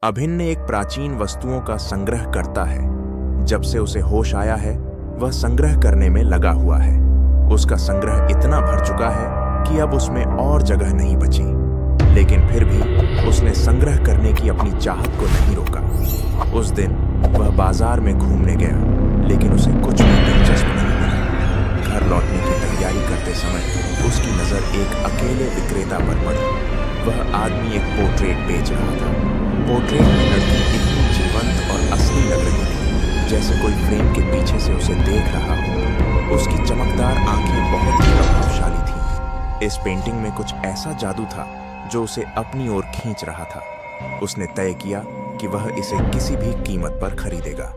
अभिन्न एक प्राचीन वस्तुओं का संग्रह करता है। जब से उसे होश आया है, वह संग्रह करने में लगा हुआ है। उसका संग्रह इतना भर चुका है कि अब उसमें और जगह नहीं बची। लेकिन फिर भी उसने संग्रह करने की अपनी चाहत को नहीं रोका। उस दिन वह बाजार में घूमने गया, लेकिन उसे कुछ भी दिलचस्प नहीं मिला। घर लौटने की तैयारी करते समय उसकी नजर एक अकेले विक्रेता पर पड़ी। वह आदमी एक पोर्ट्रेट बेच रहा था। पोर्ट्रेट में लड़की इतनी जीवंत और असली लग रही थी, जैसे कोई फ्रेम के पीछे से उसे देख रहा हो। उसकी चमकदार आंखें बहुत ही प्रभावशाली थीं। इस पेंटिंग में कुछ ऐसा जादू था जो उसे अपनी ओर खींच रहा था। उसने तय किया कि वह इसे किसी भी कीमत पर खरीदेगा।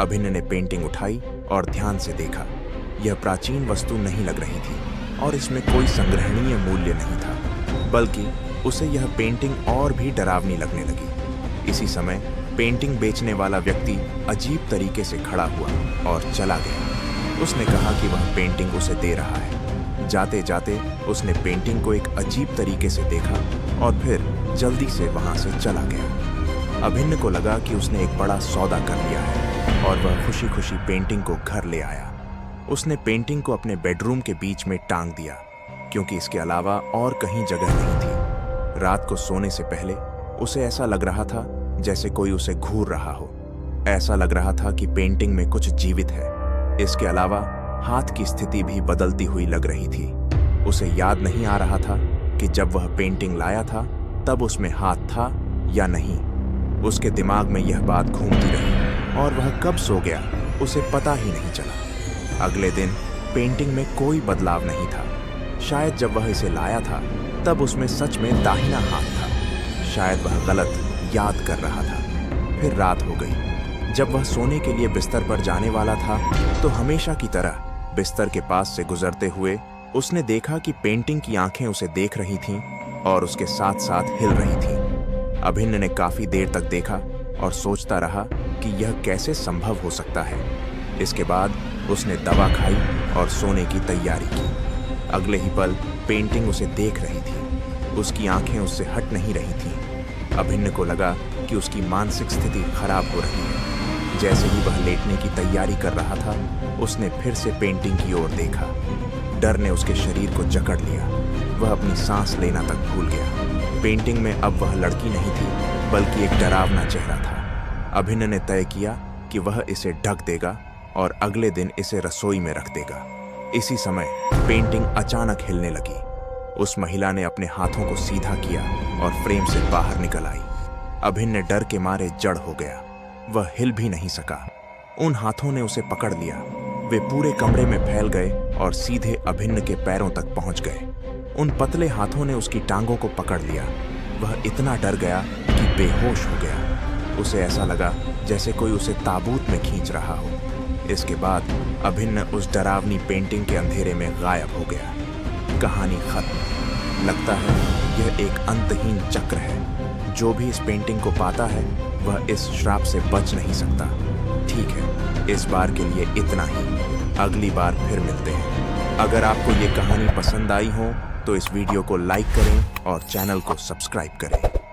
अभिन्न ने पेंटिंग उठाई और ध्यान से देखा। यह प्राचीन वस्तु नहीं लग रही थी और इसमें कोई संग्रहणीय मूल्य नहीं था, बल्कि उसे यह पेंटिंग और भी डरावनी लगने लगी। इसी समय पेंटिंग बेचने वाला व्यक्ति अजीब तरीके से खड़ा हुआ और चला गया। उसने कहा कि वह पेंटिंग उसे दे रहा है। जाते जाते उसने पेंटिंग को एक अजीब तरीके से देखा और फिर जल्दी से वहां से चला गया। अभिन्न को लगा कि उसने एक बड़ा सौदा कर लिया है और वह खुशी खुशी पेंटिंग को घर ले आया। उसने पेंटिंग को अपने बेडरूम के बीच में टांग दिया, क्योंकि इसके अलावा और कहीं जगह नहीं थी। रात को सोने से पहले उसे ऐसा लग रहा था जैसे कोई उसे घूर रहा हो। ऐसा लग रहा था कि पेंटिंग में कुछ जीवित है। इसके अलावा हाथ की स्थिति भी बदलती हुई लग रही थी। उसे याद नहीं आ रहा था कि जब वह पेंटिंग लाया था तब उसमें हाथ था या नहीं। उसके दिमाग में यह बात घूमती रही और वह कब सो गया उसे पता ही नहीं चला। अगले दिन पेंटिंग में कोई बदलाव नहीं था। शायद जब वह इसे लाया था तब उसमें सच में दाहिना हाथ था। शायद वह गलत याद कर रहा था। फिर रात हो गई। जब वह सोने के लिए बिस्तर पर जाने वाला था तो हमेशा की तरह बिस्तर के पास से गुजरते हुए उसने देखा कि पेंटिंग की आंखें उसे देख रही थीं और उसके साथ साथ हिल रही थीं। अभिन्न ने काफी देर तक देखा और सोचता रहा कि यह कैसे संभव हो सकता है। इसके बाद उसने दवा खाई और सोने की तैयारी की। अगले ही पल पेंटिंग उसे देख रही थी। उसकी आंखें उससे हट नहीं रही थीं। अभिन्न को लगा कि उसकी मानसिक स्थिति खराब हो रही है। जैसे ही वह लेटने की तैयारी कर रहा था, उसने फिर से पेंटिंग की ओर देखा। डर ने उसके शरीर को जकड़ लिया। वह अपनी सांस लेना तक भूल गया। पेंटिंग में अब वह लड़की नहीं थी, बल्कि एक डरावना चेहरा था। अभिन्न ने तय किया कि वह इसे ढक देगा और अगले दिन इसे रसोई में रख देगा। इसी समय पेंटिंग अचानक हिलने लगी। उस महिला ने अपने हाथों को सीधा किया और फ्रेम से बाहर निकल आई। अभिन्न डर के मारे जड़ हो गया। वह हिल भी नहीं सका। उन हाथों ने उसे पकड़ लिया। वे पूरे कमरे में फैल गए और सीधे अभिन्न के पैरों तक पहुंच गए। उन पतले हाथों ने उसकी टांगों को पकड़ लिया। वह इतना डर गया कि बेहोश हो गया। उसे ऐसा लगा जैसे कोई उसे ताबूत में खींच रहा हो। इसके बाद अभिन्न उस डरावनी पेंटिंग के अंधेरे में गायब हो गया। कहानी खत्म। लगता है यह एक अंतहीन चक्र है। जो भी इस पेंटिंग को पाता है वह इस श्राप से बच नहीं सकता। ठीक है, इस बार के लिए इतना ही। अगली बार फिर मिलते हैं। अगर आपको ये कहानी पसंद आई हो तो इस वीडियो को लाइक करें और चैनल को सब्सक्राइब करें।